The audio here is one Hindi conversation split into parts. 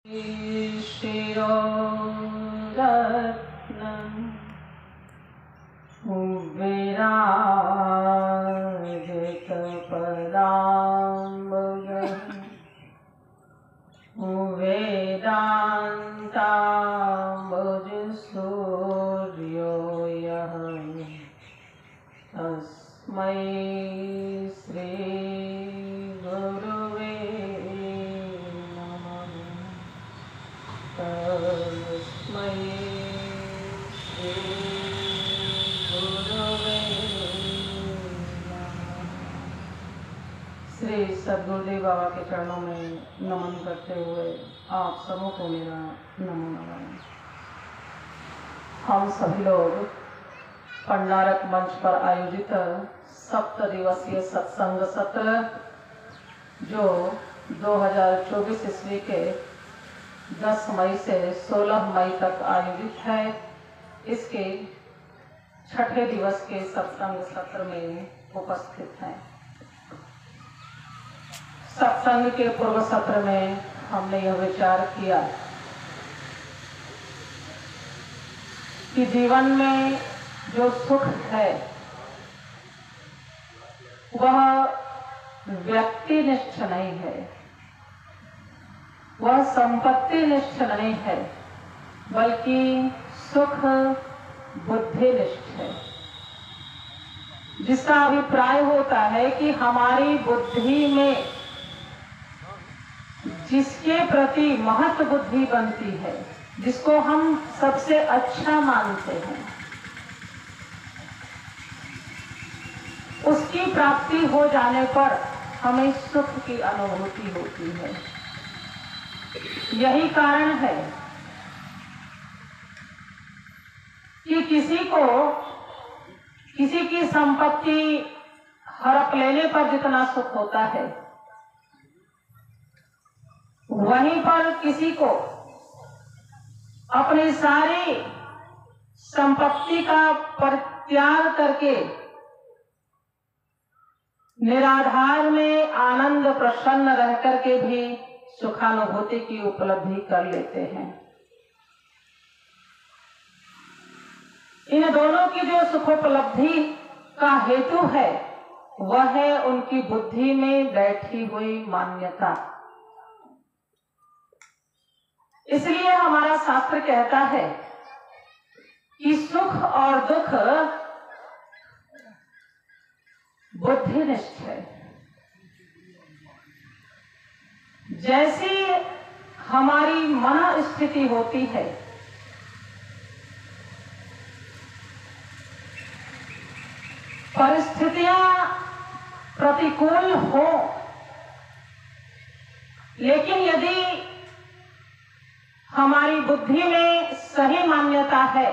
वेदान्ताम्बुजसूर्यो यः तस्मै श्रीगुरुवे नमः। तस्मै श्रीगुरुवे नमः। श्री सद्गुरुदेव बाबा के चरणों में नमन करते हुए आप सबों को मेरा नमो नमः। हम सभी लोग पंडारक मंच पर आयोजित 7 दिवसीय सत्संग सत्र जो 2024 ईस्वी के 10 मई से 16 मई तक आयोजित है, इसके 6ठे दिवस के सत्संग सत्र में उपस्थित हैं। सत्संग के पूर्व सत्र में हमने यह विचार किया कि जीवन में जो सुख है वह व्यक्तिनिष्ठ नहीं है, वह संपत्ति निष्ठ नहीं है, बल्कि सुख बुद्धिनिष्ठ है। जिसका अभिप्राय होता है कि हमारी बुद्धि में जिसके प्रति महत्व बुद्धि बनती है, जिसको हम सबसे अच्छा मानते हैं, उसकी प्राप्ति हो जाने पर हमें सुख की अनुभूति होती है। यही कारण है कि किसी की संपत्ति हड़प लेने पर जितना सुख होता है, वहीं पर किसी को अपनी सारी संपत्ति का परित्याग करके निराधार में आनंद प्रसन्न रह करके भी सुखानुभूति की उपलब्धि कर लेते हैं। इन दोनों की जो सुखोपलब्धि का हेतु है वह है उनकी बुद्धि में बैठी हुई मान्यता। इसलिए हमारा शास्त्र कहता है कि सुख और दुख बुद्धिनिष्ठ है। जैसी हमारी मन स्थिति होती है, परिस्थितियां प्रतिकूल हो, लेकिन यदि हमारी बुद्धि में सही मान्यता है,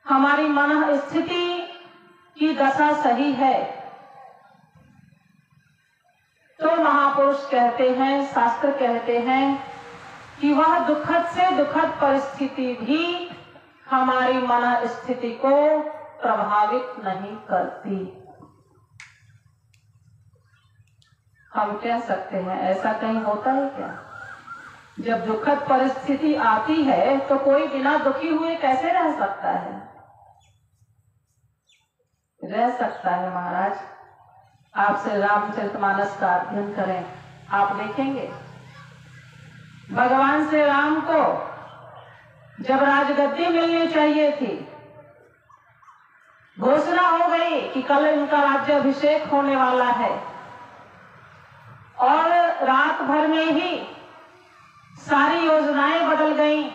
हमारी मन स्थिति की दशा सही है, तो महापुरुष कहते हैं, शास्त्र कहते हैं कि वह दुखद से दुखद परिस्थिति भी हमारी मन स्थिति को प्रभावित नहीं करती। हम कह सकते हैं ऐसा कहीं होता है क्या? जब दुखद परिस्थिति आती है तो कोई बिना दुखी हुए कैसे रह सकता है? रह सकता है महाराज। आप श्री रामचरितमानस का अध्ययन करें, आप देखेंगे भगवान श्री राम को जब राजगद्दी मिलनी चाहिए थी, घोषणा हो गई कि कल इनका राज्याभिषेक होने वाला है, और रात भर में ही सारी योजनाएं बदल गईं।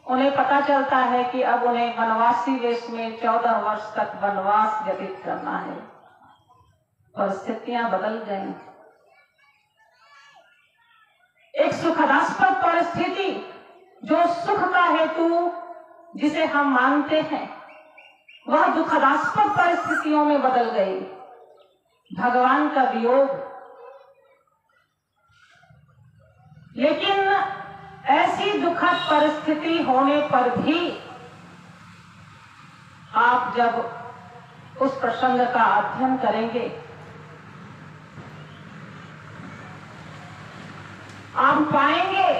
उन्हें पता चलता है कि अब उन्हें वनवासी वेश में 14 वर्ष तक वनवास व्यतीत करना है। परिस्थितियां बदल गईं। एक सुखदास्पद परिस्थिति जो सुख का हेतु जिसे हम मानते हैं, वह दुखदास्पद परिस्थितियों में बदल गई। भगवान का वियोग। लेकिन ऐसी दुखद परिस्थिति होने पर भी आप जब उस प्रसंग का अध्ययन करेंगे, आप पाएंगे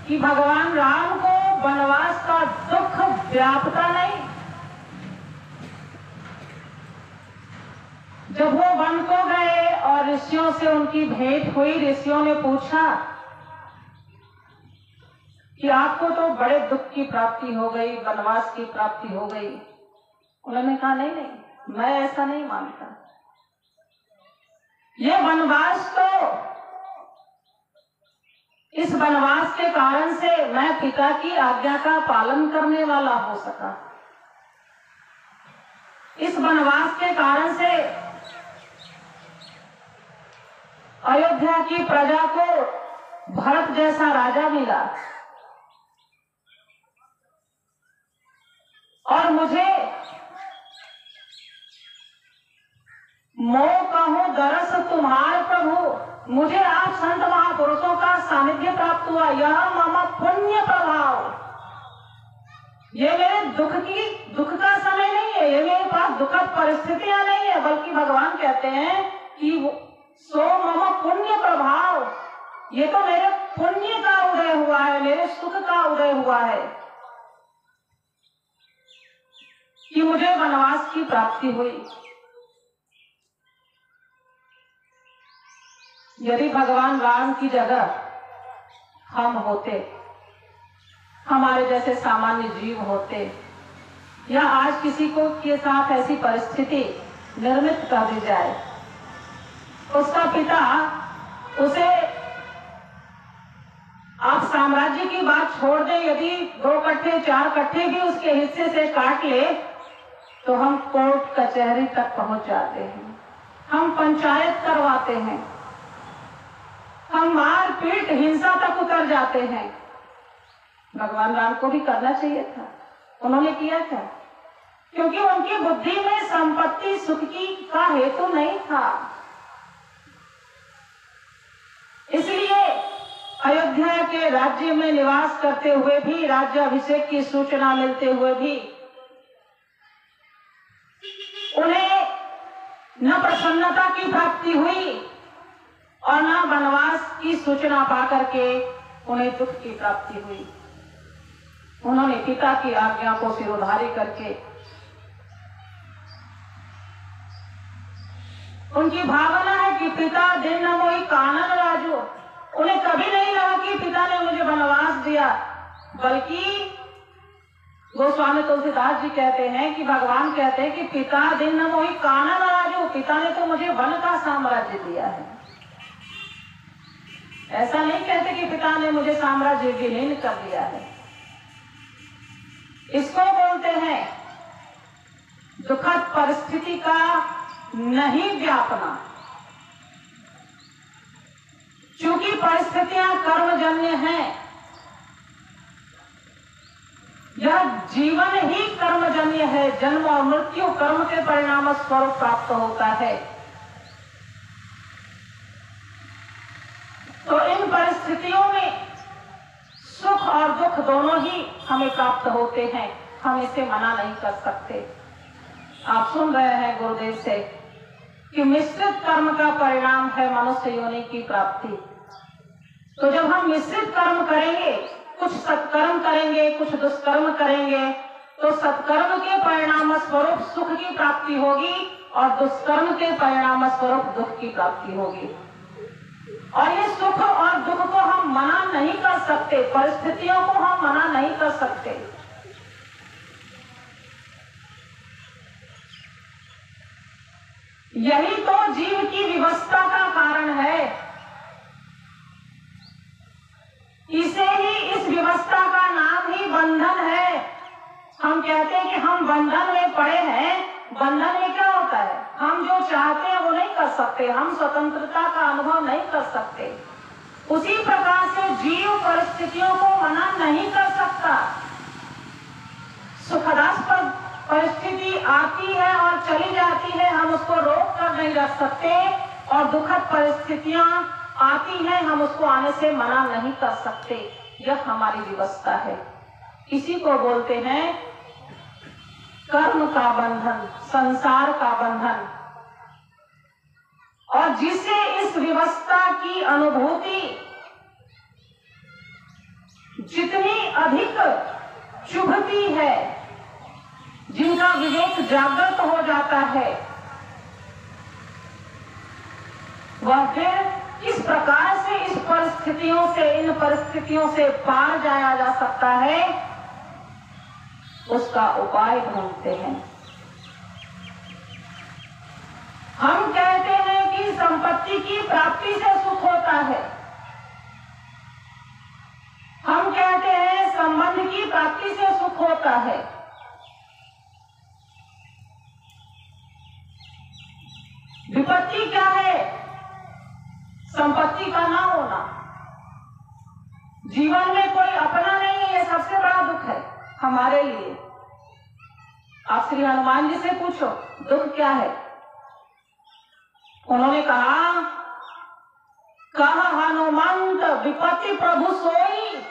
कि भगवान राम को वनवास का दुख व्यापता नहीं। जब वो वन को गए और ऋषियों से उनकी भेंट हुई, ऋषियों ने पूछा कि आपको तो बड़े दुख की प्राप्ति हो गई, वनवास की प्राप्ति हो गई। उन्होंने कहा नहीं नहीं, मैं ऐसा नहीं मानता। ये वनवास तो, इस वनवास के कारण से मैं पिता की आज्ञा का पालन करने वाला हो सका। इस वनवास के कारण से अयोध्या की प्रजा को भरत जैसा राजा मिला और मुझे मोह कहूं दरस तुम्हार प्रभु, मुझे आप संत महापुरुषों का सानिध्य प्राप्त हुआ। यह मम पुण्य प्रभाव। ये मेरे दुख का समय नहीं है, ये मेरे पास दुखद परिस्थितियां नहीं है, बल्कि भगवान कहते हैं कि सो मम पुण्य प्रभाव, ये तो मेरे पुण्य का उदय हुआ है, मेरे सुख का उदय हुआ है कि मुझे वनवास की प्राप्ति हुई। यदि भगवान राम की जगह हम होते, हमारे जैसे सामान्य जीव होते, या आज किसी को के साथ ऐसी परिस्थिति निर्मित कर दी जाए, उसका पिता उसे, आप साम्राज्य की बात छोड़ दें, यदि 2 कट्ठे 4 कट्ठे भी उसके हिस्से से काट ले तो हम कोर्ट कचहरी तक पहुंच जाते हैं, हम पंचायत करवाते हैं, हम मार पीट हिंसा तक उतर जाते हैं। भगवान राम को भी करना चाहिए था, उन्होंने किया था, क्योंकि उनकी बुद्धि में संपत्ति सुख की का हेतु नहीं था। इसलिए अयोध्या के राज्य में निवास करते हुए भी, राज्याभिषेक की सूचना मिलते हुए भी उन्हें न प्रसन्नता की प्राप्ति हुई और न वनवास की सूचना पाकर के उन्हें दुख की प्राप्ति हुई। उन्होंने पिता की आज्ञा को सिरोधारी करके, उनकी भावना है कि पिता दिन न मोहि कानन राजो, उन्हें कभी नहीं लगा कि पिता ने मुझे वनवास दिया, बल्कि गोस्वामी तुलसीदास जी कहते हैं कि भगवान कहते हैं कि पिता दिन न मोहि कानन राजो, पिता ने तो मुझे वन का साम्राज्य दिया है। ऐसा नहीं कहते कि पिता ने मुझे साम्राज्य विलीन कर दिया है। इसको बोलते हैं दुखद परिस्थिति का नहीं व्यापना। चूंकि परिस्थितियां कर्मजन्य हैं, यह जीवन ही कर्मजन्य है, जन्म और मृत्यु कर्म के परिणाम स्वरूप प्राप्त होता है। तो इन परिस्थितियों में सुख और दुख दोनों ही हमें प्राप्त होते हैं, हम इसे मना नहीं कर सकते। आप सुन रहे हैं गुरुदेव से कि मिश्रित कर्म का परिणाम है मनुष्य योनि की प्राप्ति। तो जब हम मिश्रित कर्म करेंगे, कुछ सत्कर्म करेंगे, कुछ दुष्कर्म करेंगे, तो सत्कर्म के परिणाम स्वरूप सुख की प्राप्ति होगी और दुष्कर्म के परिणाम स्वरूप दुख की प्राप्ति होगी। और ये सुख और दुख को हम मना नहीं कर सकते, परिस्थितियों को हम मना नहीं कर सकते। यही तो जीव की विवस्था का कारण है। इसे ही, इस विवस्था का नाम ही बंधन है। हम कहते हैं कि हम बंधन में पड़े हैं। बंधन में क्या होता है? हम जो चाहते हैं वो नहीं कर सकते, हम स्वतंत्रता का अनुभव नहीं कर सकते। उसी प्रकार से जीव परिस्थितियों को मना नहीं कर सकता। सुखदास्पद परिस्थिति आती है और चली जाती है, हम उसको रोक कर नहीं रख सकते, और दुखद परिस्थितियां आती हैं, हम उसको आने से मना नहीं कर सकते। यह हमारी व्यवस्था है। इसी को बोलते हैं कर्म का बंधन, संसार का बंधन। और जिसे इस व्यवस्था की अनुभूति जितनी अधिक चुभती है, जिनका विवेक जागृत हो जाता है, वह फिर किस प्रकार से इन परिस्थितियों से पार जाया जा सकता है, उसका उपाय ढूंढते हैं। हम कहते हैं कि संपत्ति की प्राप्ति से सुख होता है, हम कहते हैं संबंध की प्राप्ति से सुख होता है। विपत्ति क्या है? संपत्ति का ना होना। जीवन में कोई अपना नहीं है, ये सबसे बड़ा दुख है हमारे लिए। आप श्री हनुमान जी से पूछो दुख क्या है। उन्होंने कहा, कहा हनुमंत विपत्ति प्रभु सोई।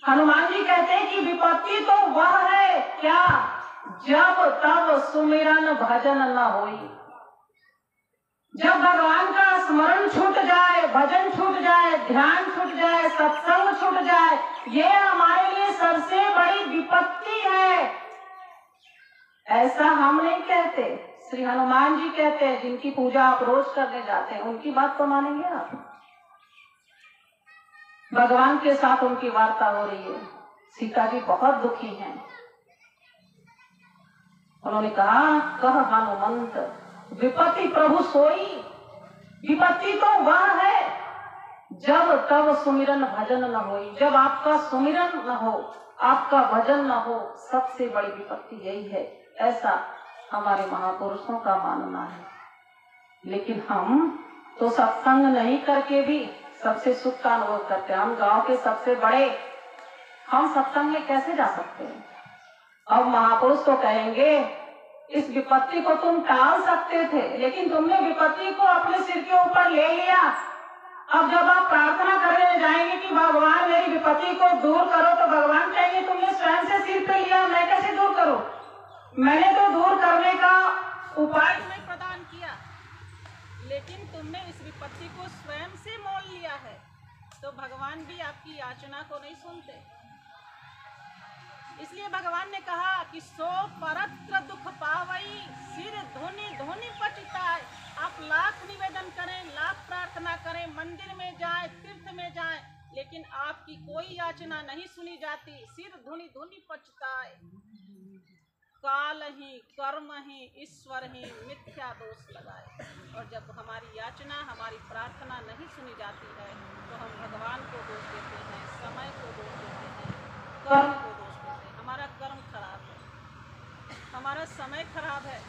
हनुमान जी कहते हैं कि विपत्ति तो वह है क्या, जब तब सुमिरन भजन न होई। जब भगवान का स्मरण छूट जाए, भजन छूट जाए, ध्यान छूट जाए, सत्संग छूट जाए, ये हमारे लिए सबसे बड़ी विपत्ति है। ऐसा हम नहीं कहते, श्री हनुमान जी कहते हैं, जिनकी पूजा आप रोज करने जाते हैं। उनकी बात तो मानेंगे आप? भगवान के साथ उनकी वार्ता हो रही है। सीता जी बहुत दुखी हैं। उन्होंने कहा, कह हनुमंत विपत्ति प्रभु सोई। विपत्ति तो वह है जब तब सुमिरन भजन न होई। जब आपका सुमिरन न हो, आपका भजन न हो, सबसे बड़ी विपत्ति यही है। ऐसा हमारे महापुरुषों का मानना है। लेकिन हम तो सत्संग नहीं करके भी सबसे सुख का अनुभव करते हैं। हम गांव के सबसे बड़े, हम सत्संग में कैसे जा सकते हैं? अब महापुरुष तो कहेंगे, इस विपत्ति को तुम टाल सकते थे, लेकिन तुमने विपत्ति को अपने सिर के ऊपर ले लिया। अब जब आप प्रार्थना करने जाएंगे कि भगवान मेरी विपत्ति को दूर करो, तो भगवान कहेंगे तुमने स्वयं से सिर पे लिया, मैं कैसे दूर करूं? मैंने तो दूर करने का उपाय तुम्हें प्रदान किया, लेकिन तुमने इस विपत्ति को स्वयं से मोल लिया है। तो भगवान भी आपकी याचना को नहीं सुनते। इसलिए भगवान ने कहा कि सो परत्र दुख पावई, सिर धोनी धोनी पचिताय। आप लाख निवेदन करें, लाख प्रार्थना करें, मंदिर में जाएं, तीर्थ में जाएं, लेकिन आपकी कोई याचना नहीं सुनी जाती। सिर धुनी धुनी पचिताय। काल ही, कर्म ही, ईश्वर ही मिथ्या दोष लगाए। और जब हमारी याचना, हमारी प्रार्थना नहीं सुनी जाती है, तो हम भगवान को दोष देते हैं, समय को दोष देते हैं, कर्म को दोष देते हैं। हमारा कर्म खराब है, हमारा समय खराब है।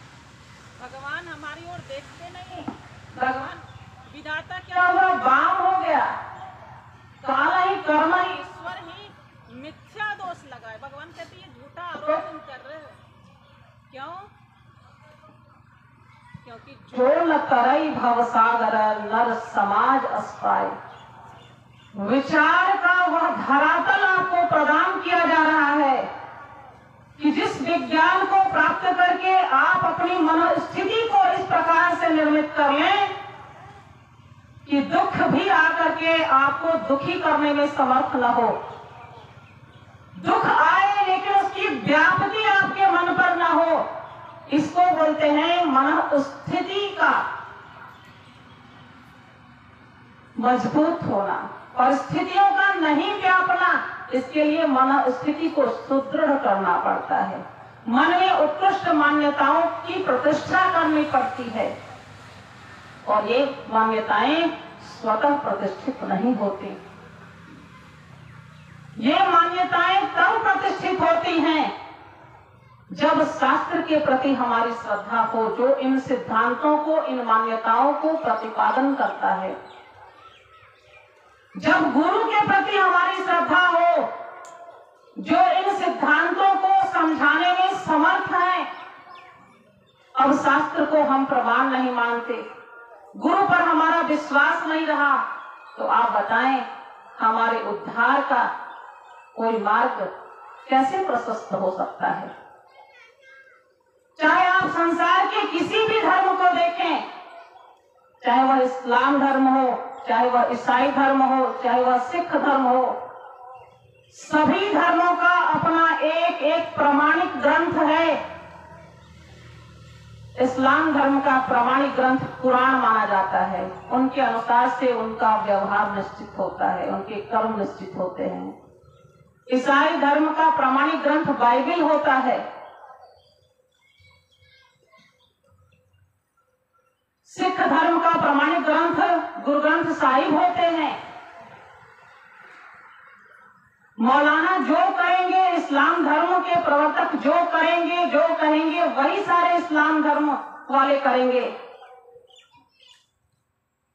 भगवान हमारी ओर देखते नहीं। भगवान विधाता क्या हुआ? वाम हो गया। काल ही, कर्म ही, ईश्वर ही मिथ्या दोष लगाए। भगवान कहते हैं झूठा आरोप तुम कर रहे हो। क्यों? क्योंकि जो न तरई भवसागर नर समाज अस्पाए। विचार का वह धरातल आपको प्रदान किया जा रहा है कि जिस विज्ञान को प्राप्त करके आप अपनी मनोस्थिति को इस प्रकार से निर्मित कर लें कि दुख भी आकर के आपको दुखी करने में समर्थ न हो। दुख आए लेकिन उसकी व्याप्ति आपके मन पर न हो। इसको बोलते हैं मनोस्थिति का मजबूत होना, परिस्थितियों का नहीं व्यापना। इसके लिए मनोस्थिति को सुदृढ़ करना पड़ता है। मन में उत्कृष्ट मान्यताओं की प्रतिष्ठा करनी पड़ती है, और ये मान्यताएं स्वतः प्रतिष्ठित नहीं होती। ये मान्यताएं तब प्रतिष्ठित होती हैं जब शास्त्र के प्रति हमारी श्रद्धा हो, जो इन सिद्धांतों को, इन मान्यताओं को प्रतिपादन करता है। जब गुरु के प्रति हमारी श्रद्धा हो, जो इन सिद्धांतों को समझाने में समर्थ है। अब शास्त्र को हम प्रमाण नहीं मानते, गुरु पर हमारा विश्वास नहीं रहा, तो आप बताएं हमारे उद्धार का कोई मार्ग कैसे प्रशस्त हो सकता है? चाहे आप संसार के किसी भी धर्म को देखें, चाहे वह इस्लाम धर्म हो, चाहे वह ईसाई धर्म हो, चाहे वह सिख धर्म हो, सभी धर्मों का अपना एक एक प्रमाणिक ग्रंथ है। इस्लाम धर्म का प्रमाणिक ग्रंथ कुरान माना जाता है। उनके अनुसार से उनका व्यवहार निश्चित होता है, उनके कर्म निश्चित होते हैं। ईसाई धर्म का प्रमाणिक ग्रंथ बाइबिल होता है। सिख धर्म का प्रमाणिक ग्रंथ गुरु ग्रंथ साहिब होते हैं। मौलाना जो करेंगे, इस्लाम धर्म के प्रवर्तक जो करेंगे, जो कहेंगे, वही सारे इस्लाम धर्म वाले करेंगे।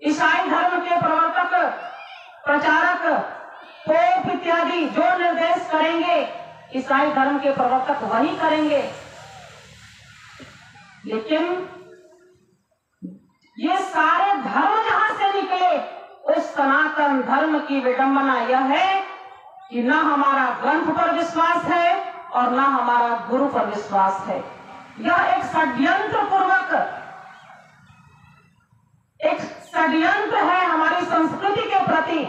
ईसाई धर्म के प्रवर्तक, प्रचारक, पोप इत्यादि जो निर्देश करेंगे, ईसाई धर्म के प्रवर्तक वही करेंगे। लेकिन ये सारे धर्म जहां से निकले, उस सनातन धर्म की विडंबना यह है कि न हमारा ग्रंथ पर विश्वास है और न हमारा गुरु पर विश्वास है। यह एक षड्यंत्र है हमारी संस्कृति के प्रति।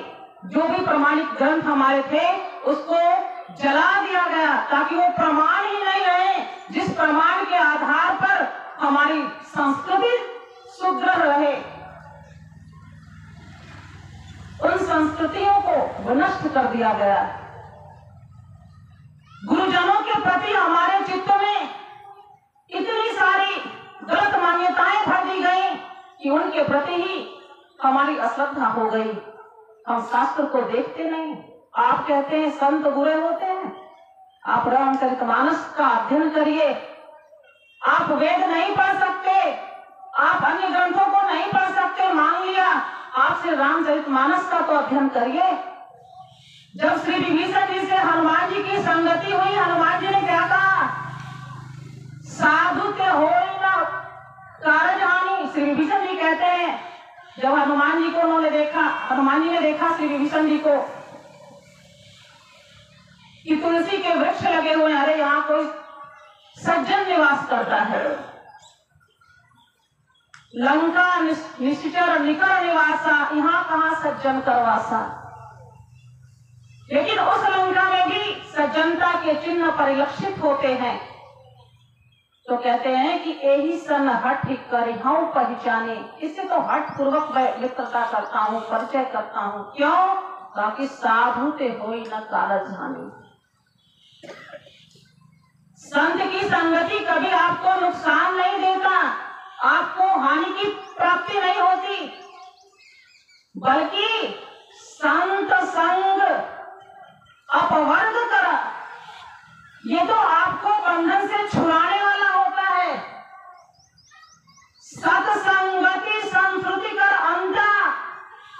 जो भी प्रमाणिक ग्रंथ हमारे थे उसको जला दिया गया ताकि वो प्रमाण ही नहीं रहे, जिस प्रमाण के आधार पर हमारी संस्कृति सुदृढ़ रहे। उन संस्कृतियों को नष्ट कर दिया गया। गुरुजनों के प्रति हमारे चित्त में इतनी सारी गलत मान्यताएं भर दी गई कि उनके प्रति ही हमारी अश्रद्धा हो गई। हम शास्त्र को देखते नहीं। आप कहते हैं संत बुरे होते हैं, आप रामचरितमानस का अध्ययन करिए। आप वेद नहीं पढ़ सकते, आप अन्य ग्रंथों को नहीं पढ़ सकते, मान लिया, आपसे रामचरितमानस का तो अध्ययन करिए। जब श्री विभीषण जी से हनुमान जी की संगति हुई, हनुमान जी ने क्या कहा? साधु ते होई न कारज हानि। श्री विभीषण जी कहते हैं, जब हनुमान जी को उन्होंने देखा, हनुमान जी ने देखा श्री विभीषण जी को कि तुलसी के वृक्ष लगे हुए, अरे यहाँ कोई सज्जन निवास करता है। लंका निश्चर निकर निवासा, यहाँ कहाँ सज्जन करवासा। लेकिन उस लंका में भी सज्जनता के चिन्ह परिलक्षित होते हैं। तो कहते हैं कि यही सन हट करिहूं पहचाने। इससे तो हट पूर्वक मित्रता करता हूँ, परिचय करता हूँ। क्यों? ताकि साधु ते होई न कारज हानि। संत की संगति कभी आपको नुकसान नहीं देता, आपको हानि की प्राप्ति नहीं होती, बल्कि संत संग अपवर्ग कर, ये तो आपको बंधन से छुड़ाने वाला होता है। सत्संगति संस्कृति कर अंता।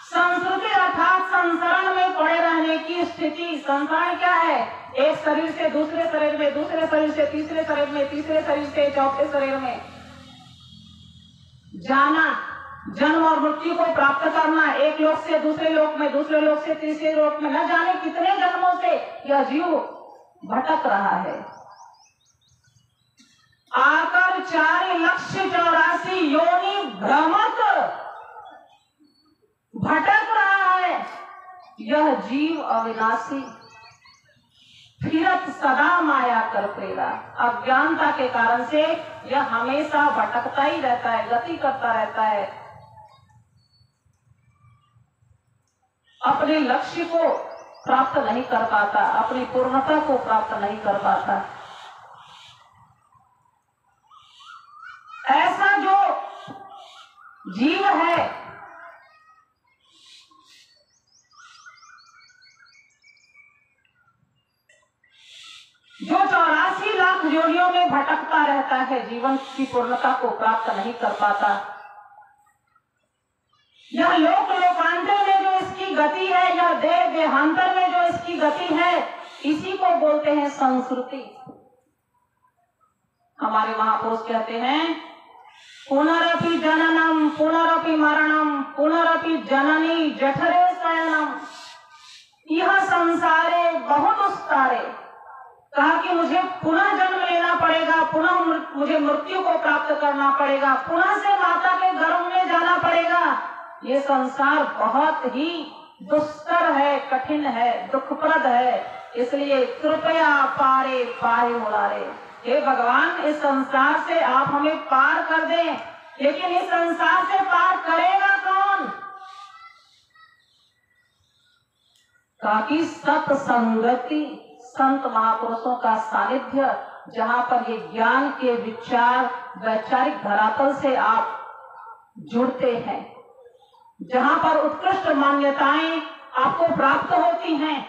संस्कृति अर्थात संसरण में पड़े रहने की स्थिति। संसरण क्या है? एक शरीर से दूसरे शरीर में, दूसरे शरीर से तीसरे शरीर में, तीसरे शरीर से चौथे शरीर में जाना, जन्म और मृत्यु को प्राप्त करना, एक लोक से दूसरे लोक में, दूसरे लोक से तीसरे लोक में, न जाने कितने जन्मों से यह जीव भटक रहा है। आकर 4,84,00,000 योनि भ्रमत भटक रहा है। यह जीव अविनाशी फिरत सदा माया कर प्रेरा। अज्ञानता के कारण से यह हमेशा भटकता ही रहता है, गति करता रहता है, अपने लक्ष्य को प्राप्त नहीं कर पाता, अपनी पूर्णता को प्राप्त नहीं कर पाता। ऐसा जो जीव है, जो 84 लाख योनियों में भटकता रहता है, जीवन की पूर्णता को प्राप्त नहीं कर पाता, यह लोक लोकांतर में जो इसकी गति है, यह देह देहांतर में जो इसकी गति है, इसी को बोलते हैं संस्कृति। हमारे महापुरुष कहते हैं, पुनरपि जननम पुनरपि मरणम पुनरपि जननी जठरे शयनम। यह संसारे बहुत उस्तारे। कहा कि मुझे पुनः जन्म लेना पड़ेगा। पड़ेगा, पुनः मुझे मृत्यु को प्राप्त करना पड़ेगा, पुनः से माता के गर्भ में जाना पड़ेगा। ये संसार बहुत ही दुस्तर है, कठिन है, दुखप्रद है। इसलिए कृपया पारे पाए मुरारे, हे भगवान इस संसार से आप हमें पार कर दें। लेकिन इस संसार से पार करेगा कौन? ताकि सत्संगति, संत महापुरुषों का सानिध्य, जहाँ पर ये ज्ञान के विचार वैचारिक धरातल से आप जुड़ते हैं, जहाँ पर उत्कृष्ट मान्यताएं आपको प्राप्त होती हैं,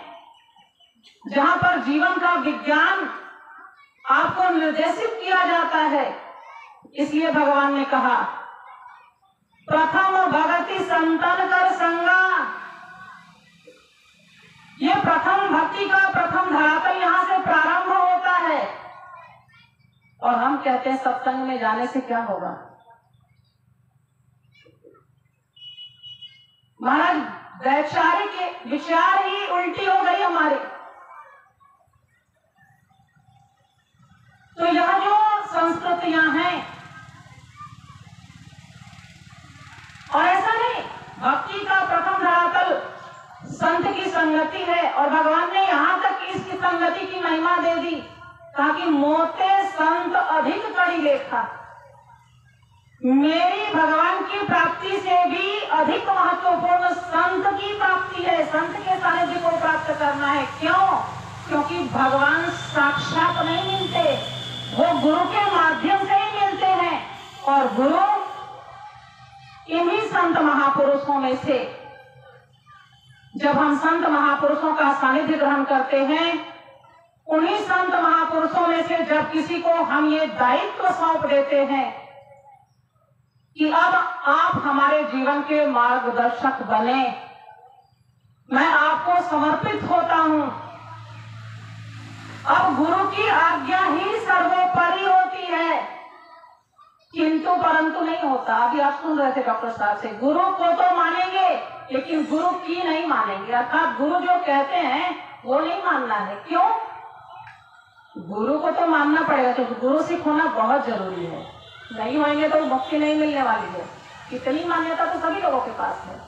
जहाँ पर जीवन का विज्ञान आपको निर्देशित किया जाता है। इसलिए भगवान ने कहा प्रथम भगति संतन कर संगा। ये प्रथम भक्ति का प्रथम धरातल यहाँ से प्रारंभ होता है। और हम कहते हैं सत्संग में जाने से क्या होगा? महाराज वैचारिक विचार ही उल्टी हो गई हमारी। तो यह जो संस्कृतियां हैं, और ऐसा नहीं, भक्ति का प्रथम धरातल संत की संगति है। और भगवान ने यहाँ तक इसकी संगति की महिमा दे दी, ताकि मोते संत अधिक कड़ी लेखा। मेरी भगवान की प्राप्ति से भी अधिक महत्वपूर्ण संत की प्राप्ति है, संत के सानिध्य को प्राप्त करना है। क्यों? क्योंकि भगवान साक्षात नहीं मिलते, वो गुरु के माध्यम से ही मिलते हैं। और गुरु इन्हीं संत महापुरुषों में से, जब हम संत महापुरुषों का सानिध्य ग्रहण करते हैं, उन्हीं संत महापुरुषों में से जब किसी को हम ये दायित्व सौंप देते हैं कि अब आप हमारे जीवन के मार्गदर्शक बने, मैं आपको समर्पित होता हूं, अब गुरु की आज्ञा ही सर्वोपरि होती है, किंतु परंतु नहीं होता। अभी आप सुन रहे थे डॉक्टर साहब से, गुरु को तो मानेंगे लेकिन गुरु की नहीं मानेंगे, अर्थात गुरु जो कहते हैं वो नहीं मानना है। क्यों? गुरु को तो मानना पड़ेगा, क्योंकि गुरु सिख होना बहुत जरूरी है, नहीं होंगे तो मुक्ति नहीं मिलने वाली है। इतनी मान्यता तो सभी लोगों के पास है,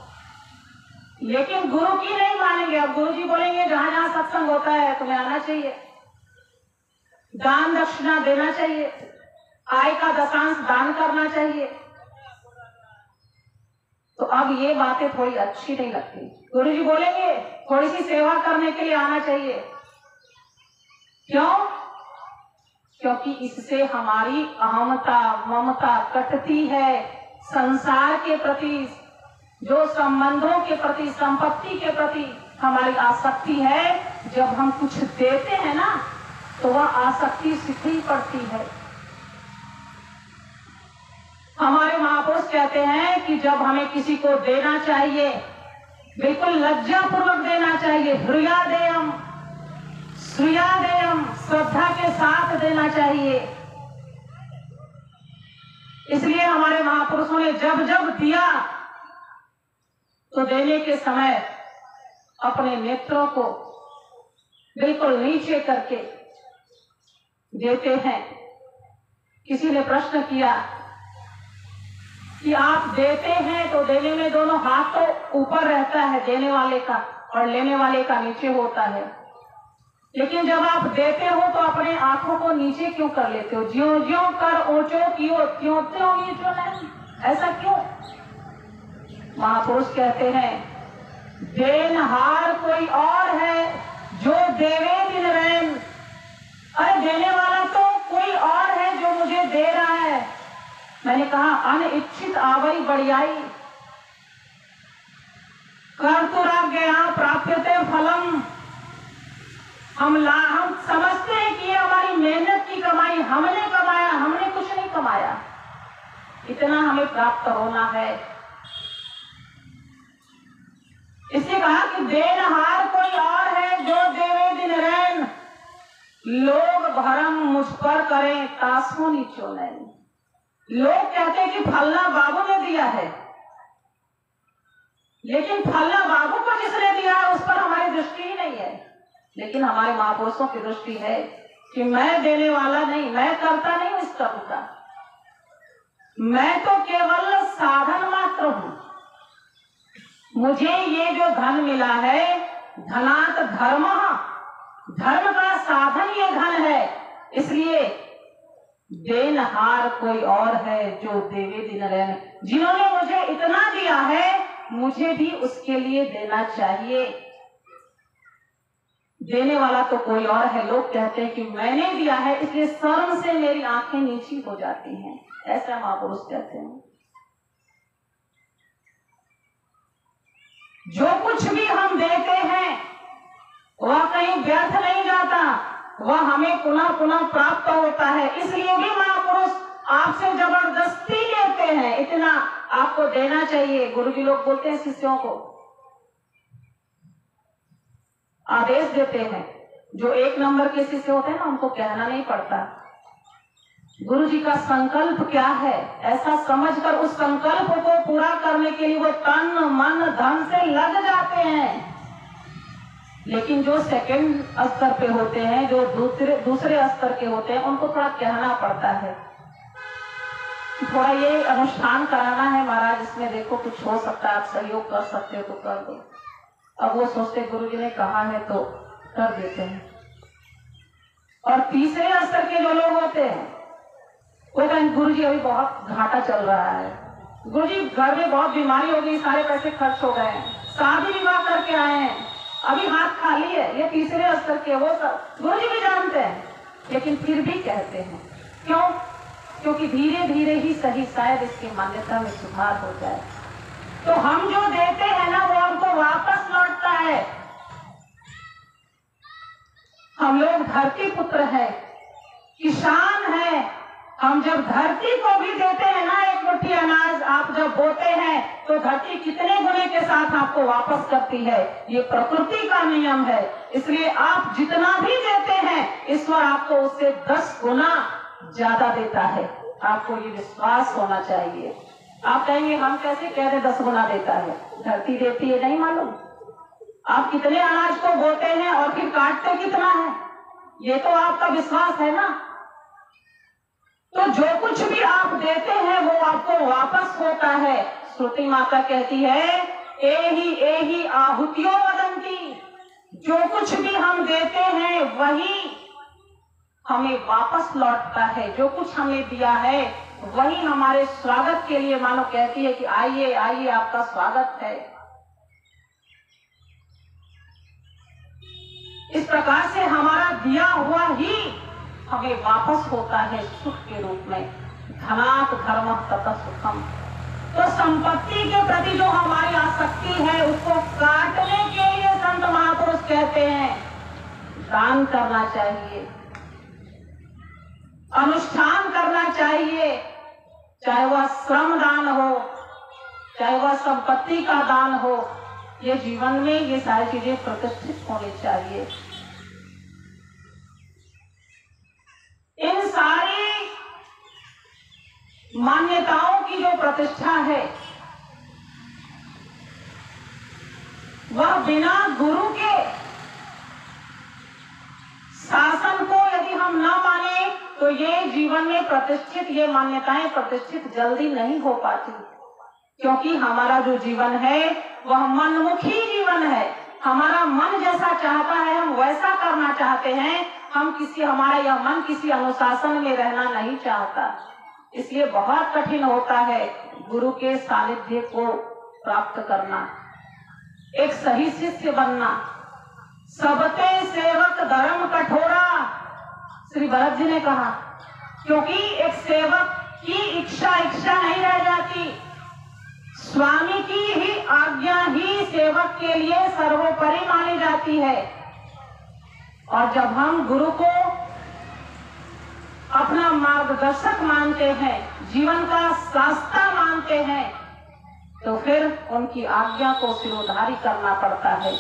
लेकिन गुरु की नहीं मानेंगे। अब गुरु जी बोलेंगे जहां जहां सत्संग होता है तुम्हें आना चाहिए, दान दक्षिणा देना चाहिए, आय का दशांश दान करना चाहिए। तो अब ये बातें थोड़ी अच्छी नहीं लगती। गुरु जी बोलेंगे थोड़ी सी सेवा करने के लिए आना चाहिए। क्यों? क्योंकि इससे हमारी अहमता ममता कटती है, संसार के प्रति, जो संबंधों के प्रति, संपत्ति के प्रति हमारी आसक्ति है। जब हम कुछ देते हैं ना, तो वह आसक्ति शिथिल पड़ती है। हमारे महापुरुष कहते हैं कि जब हमें किसी को देना चाहिए, बिल्कुल लज्जा पूर्वक देना चाहिए, हृदयदेयम, श्रियादेयम, श्रद्धा के साथ देना चाहिए। इसलिए हमारे महापुरुषों ने जब जब दिया तो देने के समय अपने नेत्रों को बिल्कुल नीचे करके देते हैं। किसी ने प्रश्न किया कि आप देते हैं तो देने में दोनों हाथ तो ऊपर रहता है देने वाले का, और लेने वाले का नीचे होता है, लेकिन जब आप देते हो तो अपने आंखों को नीचे क्यों कर लेते हो? ज्यों ज्यों कर ऊंचो कियो त्यों त्यों नीचो नहीं, ऐसा क्यों? महापुरुष कहते हैं देनहार कोई और है जो देवे दिन रैन। अरे देने वाला तो कोई और है जो मुझे दे रहा है। मैंने कहा अनिच्छित आवई बढ़ियाई, कर्तुराज्ञया प्राप्यते फलम। हम समझते हैं कि ये हमारी मेहनत की कमाई, हमने कमाया, हमने कुछ नहीं कमाया, इतना हमें प्राप्त होना है। इससे कहा कि देनहार कोई और है जो देवे दिन रैन। लोग भरम मुझ पर करें तासो नीचो नहीं। लोग कहते हैं कि फलना बाबू ने दिया है, लेकिन फलना बाबू को जिसने दिया है उस पर हमारी दृष्टि ही नहीं है। लेकिन हमारे महापुरुषों की दृष्टि है कि मैं देने वाला नहीं, मैं करता नहीं इस कर्म का, मैं तो केवल साधन मात्र हूं। मुझे ये जो धन मिला है, धनात् धर्मः, धर्म का साधन ये धन है, इसलिए देनहार कोई और है जो देवे दिन रहने। जिन्होंने मुझे इतना दिया है, मुझे भी उसके लिए देना चाहिए। देने वाला तो कोई और है। लोग कहते हैं कि मैंने दिया है, इसलिए शर्म से मेरी आंखें नीची हो जाती हैं, ऐसा महापुरुष कहते हैं। जो कुछ भी हम देते हैं वह कहीं व्यर्थ नहीं जाता, वह हमें पुनः पुनः प्राप्त होता है। इसलिए भी महापुरुष आपसे जबरदस्ती लेते हैं, इतना आपको देना चाहिए। गुरुजी लोग बोलते हैं शिष्यों को, आदेश देते हैं। जो 1 नंबर के शिष्य होते हैं ना, उनको कहना नहीं पड़ता गुरुजी का संकल्प क्या है, ऐसा समझकर उस संकल्प को पूरा करने के लिए वो तन मन धन से लग जाते हैं। लेकिन जो सेकंड स्तर पे होते हैं, जो दूसरे स्तर के होते हैं, उनको थोड़ा कहना पड़ता है, थोड़ा ये अनुष्ठान कराना है महाराज, इसमें देखो कुछ हो सकता है, आप सहयोग कर सकते हो तो कर दो। अब वो सोचते गुरुजी ने कहा है तो कर देते हैं। और तीसरे स्तर के जो लोग होते हैं वो कहें गुरुजी अभी बहुत घाटा चल रहा है, गुरुजी घर में बहुत बीमारी हो गई, सारे पैसे खर्च हो गए, शादी विवाह करके आए हैं, अभी हाथ खाली है। ये तीसरे स्तर के वो सब गुरुजी भी जानते हैं, लेकिन फिर भी कहते हैं। क्यों? क्योंकि धीरे धीरे ही सही शायद इसकी मान्यता में सुधार हो जाए। तो हम जो देते हैं ना, वो हमको वापस लौटता है। हम लोग धरती पुत्र हैं, किसान हैं। हम जब धरती को भी देते हैं ना, एक मुट्ठी अनाज आप जब बोते हैं तो धरती कितने गुने के साथ आपको वापस करती है। ये प्रकृति का नियम है। इसलिए आप जितना भी देते हैं, ईश्वर आपको उससे 10 गुना ज्यादा देता है। आपको ये विश्वास होना चाहिए। आप कहेंगे हम कैसे कह रहे 10 गुना देता है, धरती देती है, नहीं मालूम? आप कितने अनाज को बोते हैं और फिर काटते कितना है, ये तो आपका विश्वास है ना। तो जो कुछ भी आप देते हैं वो आपको वापस होता है। श्रुति माता कहती है, एहि आहुतियों वदंती, जो कुछ भी हम देते हैं वही हमें वापस लौटता है। जो कुछ हमें दिया है वही हमारे स्वागत के लिए मानो कहती है कि आइए आइए, आपका स्वागत है। इस प्रकार से हमारा दिया हुआ ही हमें वापस होता है सुख के रूप में। धनात् धर्मः ततः सुखम। तो संपत्ति के प्रति जो हमारी आसक्ति है, उसको काटने के लिए संत महापुरुष कहते हैं दान करना चाहिए, अनुष्ठान करना चाहिए। चाहे वह श्रम दान हो, चाहे वह संपत्ति का दान हो, ये जीवन में ये सारी चीजें प्रतिष्ठित होनी चाहिए। इन सारी मान्यताओं की जो प्रतिष्ठा है, वह बिना गुरु के शासन को यदि हम न माने तो ये जीवन में प्रतिष्ठित, ये मान्यताएं प्रतिष्ठित जल्दी नहीं हो पाती। क्योंकि हमारा जो जीवन है वह मनमुखी जीवन है। हमारा मन जैसा चाहता है हम वैसा करना चाहते हैं। हमारा यह मन किसी अनुशासन में रहना नहीं चाहता। इसलिए बहुत कठिन होता है गुरु के सानिध्य को प्राप्त करना, एक सही शिष्य बनना। सबते सेवक धर्म कठोरा, श्री भरत जी ने कहा, क्योंकि एक सेवक की इच्छा नहीं रह जाती। स्वामी की ही आज्ञा ही सेवक के लिए सर्वोपरि मानी जाती है। और जब हम गुरु को अपना मार्गदर्शक मानते हैं, जीवन का शास्त्र मानते हैं, तो फिर उनकी आज्ञा को सिरोधारी करना पड़ता है।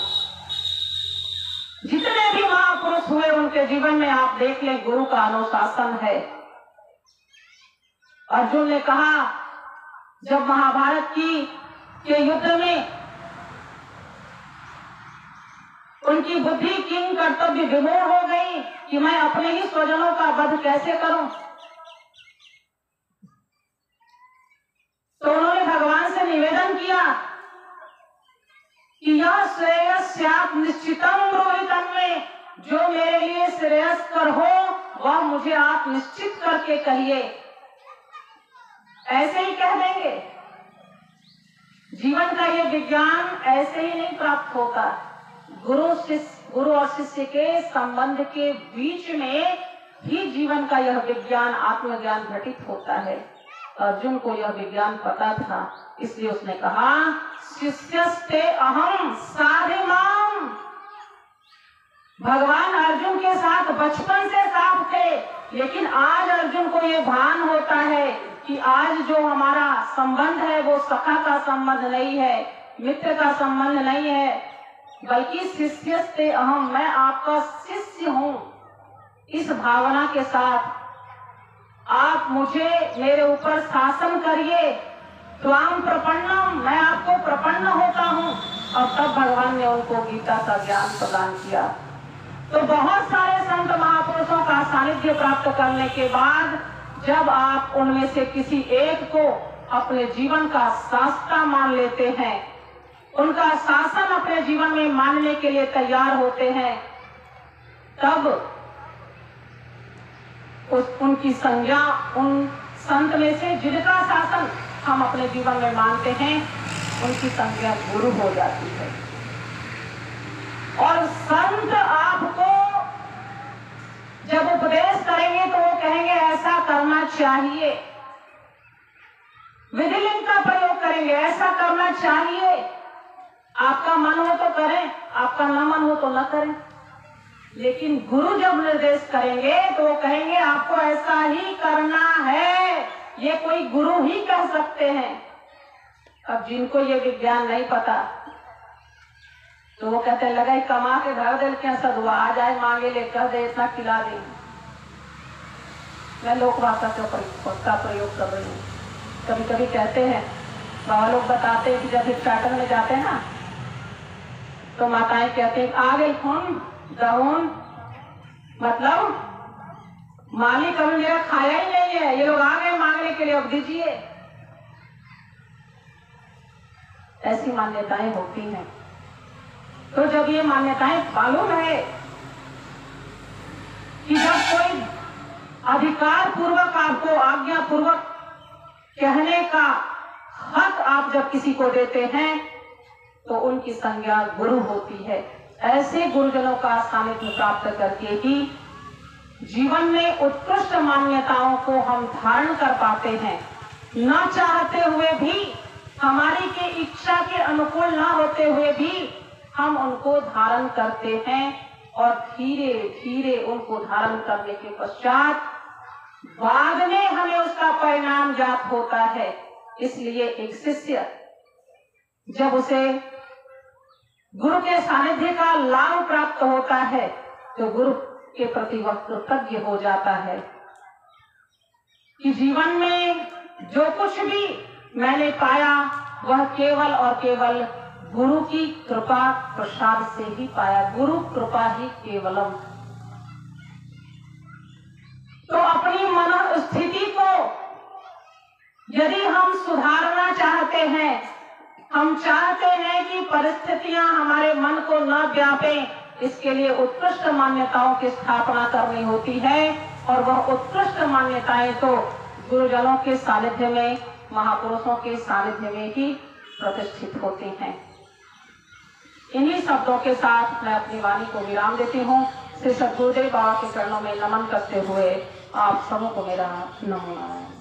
जितने भी महापुरुष हुए उनके जीवन में आप देख लें गुरु का अनुशासन है। अर्जुन ने कहा जब महाभारत के युद्ध में उनकी बुद्धि किंग कर्तव्य विमूढ़ हो गई कि मैं अपने ही स्वजनों का वध कैसे करूं। तो उन्होंने भगवान से निवेदन किया कि यह श्रेयस्यात् निश्चितम ब्रूहितम में, जो मेरे लिए श्रेयस्कर हो वह मुझे आप निश्चित करके कहिए। ऐसे ही कह देंगे। जीवन का ये विज्ञान ऐसे ही नहीं प्राप्त होता। गुरु और शिष्य के संबंध के बीच में ही जीवन का यह विज्ञान, आत्मज्ञान घटित होता है। अर्जुन को यह विज्ञान पता था, इसलिए उसने कहा शिष्यस्ते अहम साधिमाम। भगवान अर्जुन के साथ बचपन से साथ थे, लेकिन आज अर्जुन को ये भान होता है कि आज जो हमारा संबंध है वो सखा का संबंध नहीं है, मित्र का संबंध नहीं है, बल्कि शिष्यस्ते अहम, मैं आपका शिष्य हूँ। इस भावना के साथ आप मुझे, मेरे ऊपर शासन करिए। त्वाम प्रपन्नम, मैं आपको प्रपन्न होता हूँ। और तब भगवान ने उनको गीता का ज्ञान प्रदान किया। तो बहुत सारे संत महापुरुषों का सानिध्य प्राप्त करने के बाद जब आप उनमें से किसी एक को अपने जीवन का शास्त्रा मान लेते हैं, उनका शासन अपने जीवन में मानने के लिए तैयार होते हैं, तब उनकी संज्ञा, उन संत में से जिनका शासन हम अपने जीवन में मानते हैं, उनकी संज्ञा गुरु हो जाती है। और संत आपको जब उपदेश करेंगे तो वो कहेंगे ऐसा करना चाहिए। विधिलिंग का प्रयोग करेंगे, ऐसा करना चाहिए। आपका मन हो तो करें, आपका न मन हो तो न करें। लेकिन गुरु जब निर्देश करेंगे तो वो कहेंगे आपको ऐसा ही करना है। ये कोई गुरु ही कह सकते हैं। अब जिनको ये विज्ञान नहीं पता तो वो कहते लगा कमा के घर दे क्या सदुआ आ जाए, मांगे ले कर दे, इतना खिला दे। मैं लोक भाषा का प्रयोग कर रही हूँ। कभी कभी कहते हैं, बाबा लोग बताते हैं कि जब स्टार्टर में जाते हैं ना तो माताएं कहते हैं आ गए खून दहून, मतलब मालिक अभी मेरा खाया ही नहीं है, ये लोग आ गए मांगने के लिए, अब दीजिए। ऐसी मान्यताएं होती हैं। तो जब ये मान्यताएं मालूम है कि जब कोई अधिकार पूर्वक आपको आज्ञा पूर्वक कहने का हक आप जब किसी को देते हैं तो उनकी संज्ञा गुरु होती है। ऐसे गुरुजनों का सानिध्य प्राप्त करके ही जीवन में उत्कृष्ट मान्यताओं को हम धारण कर पाते हैं। न चाहते हुए भी, हमारी के इच्छा के अनुकूल न होते हुए भी हम उनको धारण करते हैं और धीरे धीरे उनको धारण करने के पश्चात बाद में हमें उसका परिणाम ज्ञात होता है। इसलिए एक शिष्य जब उसे गुरु के सानिध्य का लाभ प्राप्त होता है तो गुरु के प्रति वह कृतज्ञ हो जाता है कि जीवन में जो कुछ भी मैंने पाया वह केवल और केवल गुरु की कृपा प्रसाद से ही पाया। गुरु कृपा ही केवलम। तो अपनी मनोस्थिति को यदि हम सुधारना चाहते हैं, हम चाहते हैं कि परिस्थितियां हमारे मन को न व्यापें, इसके लिए उत्कृष्ट मान्यताओं की स्थापना करनी होती है। और वह उत्कृष्ट मान्यताएं तो गुरुजनों के सानिध्य में, महापुरुषों के सानिध्य में ही प्रतिष्ठित होती हैं। इन्हीं शब्दों के साथ मैं अपनी वाणी को विराम देती हूँ। श्री सद्गुरुदेव बाबा के चरणों में नमन करते हुए आप सबों को मेरा नमो नारायण।